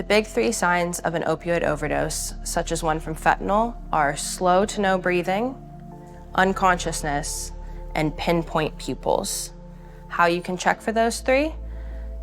big 3 signs of an opioid overdose, such as one from fentanyl, are slow to no breathing, unconsciousness, and pinpoint pupils. How you can check for those 3?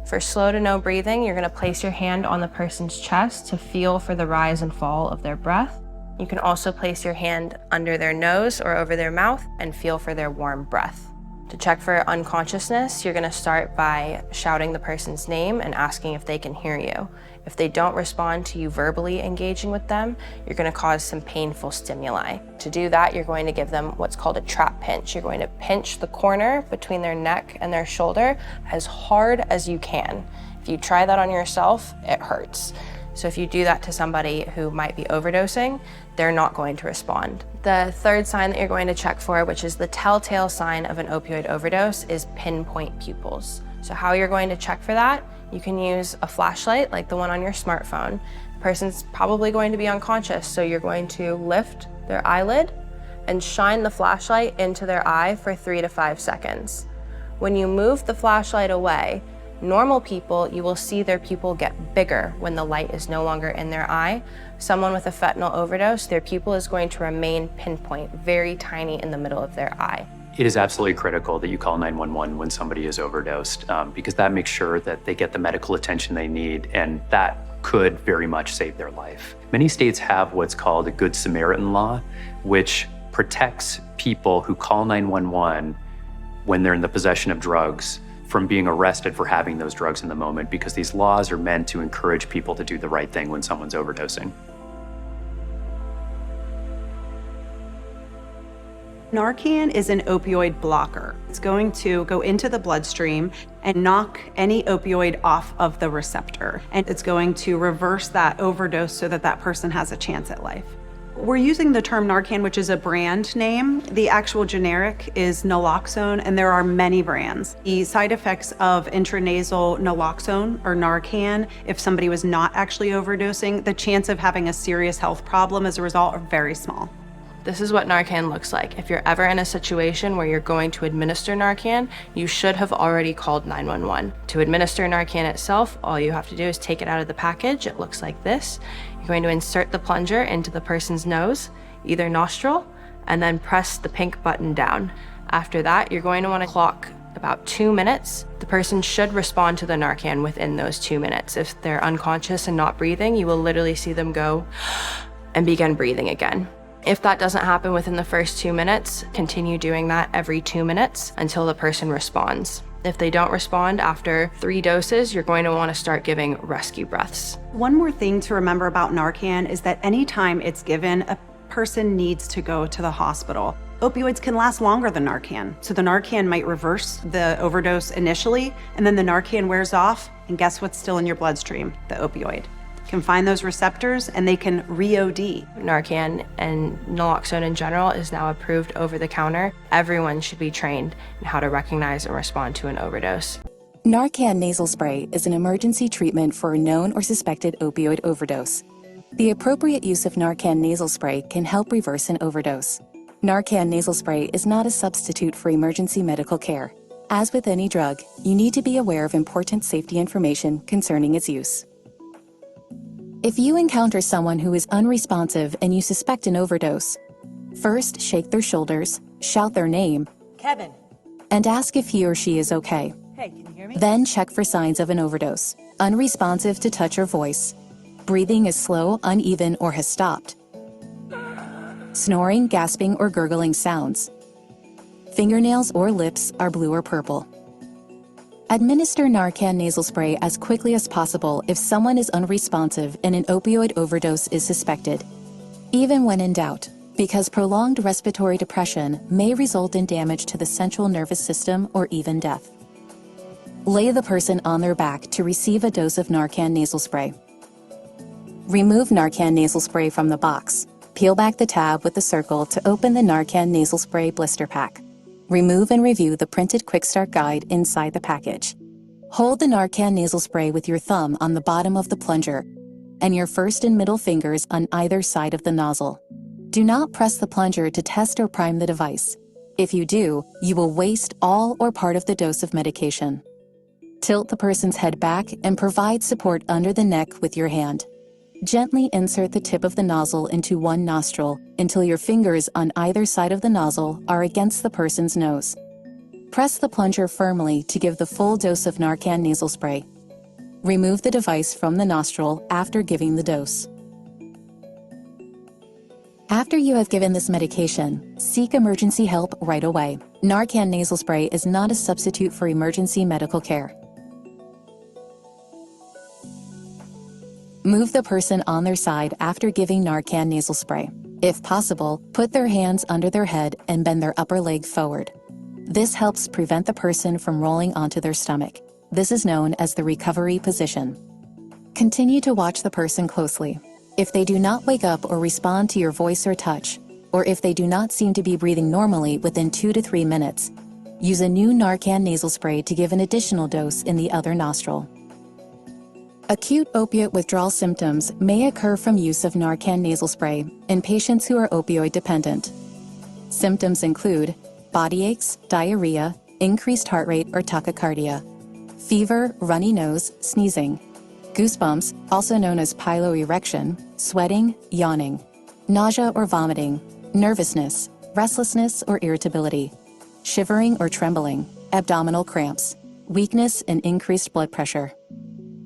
For slow to no breathing, you're gonna place your hand on the person's chest to feel for the rise and fall of their breath. You can also place your hand under their nose or over their mouth and feel for their warm breath. To check for unconsciousness, you're gonna start by shouting the person's name and asking if they can hear you. If they don't respond to you verbally engaging with them, you're gonna cause some painful stimuli. To do that, you're going to give them what's called a trap pinch. You're going to pinch the corner between their neck and their shoulder as hard as you can. If you try that on yourself, it hurts. So if you do that to somebody who might be overdosing, they're not going to respond. The third sign that you're going to check for, which is the telltale sign of an opioid overdose, is pinpoint pupils. So how you're going to check for that, you can use a flashlight like the one on your smartphone. The person's probably going to be unconscious, so you're going to lift their eyelid and shine the flashlight into their eye for 3 to 5 seconds. When you move the flashlight away, normal people, you will see their pupil get bigger when the light is no longer in their eye. Someone with a fentanyl overdose, their pupil is going to remain pinpoint, very tiny in the middle of their eye. It is absolutely critical that you call 911 when somebody is overdosed, because that makes sure that they get the medical attention they need, and that could very much save their life. Many states have what's called a Good Samaritan law, which protects people who call 911 when they're in the possession of drugs from being arrested for having those drugs in the moment, because these laws are meant to encourage people to do the right thing when someone's overdosing. Narcan is an opioid blocker. It's going to go into the bloodstream and knock any opioid off of the receptor. And it's going to reverse that overdose so that that person has a chance at life. We're using the term Narcan, which is a brand name. The actual generic is Naloxone, and there are many brands. The side effects of intranasal Naloxone or Narcan, if somebody was not actually overdosing, the chance of having a serious health problem as a result are very small. This is what Narcan looks like. If you're ever in a situation where you're going to administer Narcan, you should have already called 911. To administer Narcan itself, all you have to do is take it out of the package. It looks like this. You're going to insert the plunger into the person's nose, either nostril, and then press the pink button down. After that, you're going to want to clock about 2 minutes. The person should respond to the Narcan within those 2 minutes. If they're unconscious and not breathing, you will literally see them go and begin breathing again. If that doesn't happen within the first 2 minutes, continue doing that every 2 minutes until the person responds. If they don't respond after 3 doses, you're going to want to start giving rescue breaths. One more thing to remember about Narcan is that anytime it's given, a person needs to go to the hospital. Opioids can last longer than Narcan, so the Narcan might reverse the overdose initially, and then the Narcan wears off, and guess what's still in your bloodstream? The opioid. Can find those receptors and they can re-OD. Narcan and Naloxone in general is now approved over the counter. Everyone should be trained in how to recognize and respond to an overdose. Narcan nasal spray is an emergency treatment for a known or suspected opioid overdose. The appropriate use of Narcan nasal spray can help reverse an overdose. Narcan nasal spray is not a substitute for emergency medical care. As with any drug, you need to be aware of important safety information concerning its use. If you encounter someone who is unresponsive and you suspect an overdose, first shake their shoulders, shout their name, Kevin, and ask if he or she is okay. hey, can you hear me? Then check for signs of an overdose. Unresponsive to touch or voice. Breathing is slow, uneven, or has stopped. Snoring, gasping, or gurgling sounds. Fingernails or lips are blue or purple. Administer Narcan nasal spray as quickly as possible if someone is unresponsive and an opioid overdose is suspected, even when in doubt, because prolonged respiratory depression may result in damage to the central nervous system or even death. Lay the person on their back to receive a dose of Narcan nasal spray. Remove Narcan nasal spray from the box. Peel back the tab with the circle to open the Narcan nasal spray blister pack. Remove and review the printed Quick Start Guide inside the package. Hold the Narcan nasal spray with your thumb on the bottom of the plunger and your first and middle fingers on either side of the nozzle. Do not press the plunger to test or prime the device. If you do, you will waste all or part of the dose of medication. Tilt the person's head back and provide support under the neck with your hand. Gently insert the tip of the nozzle into one nostril until your fingers on either side of the nozzle are against the person's nose. Press the plunger firmly to give the full dose of Narcan nasal spray. Remove the device from the nostril after giving the dose. After you have given this medication, seek emergency help right away. Narcan nasal spray is not a substitute for emergency medical care. Move the person on their side after giving Narcan nasal spray. If possible, put their hands under their head and bend their upper leg forward. This helps prevent the person from rolling onto their stomach. This is known as the recovery position. Continue to watch the person closely. If they do not wake up or respond to your voice or touch, or if they do not seem to be breathing normally within 2 to 3 minutes, use a new Narcan nasal spray to give an additional dose in the other nostril. Acute opiate withdrawal symptoms may occur from use of Narcan nasal spray in patients who are opioid dependent. Symptoms include body aches, diarrhea, increased heart rate or tachycardia, fever, runny nose, sneezing, goosebumps, also known as piloerection, sweating, yawning, nausea or vomiting, nervousness, restlessness or irritability, shivering or trembling, abdominal cramps, weakness and increased blood pressure.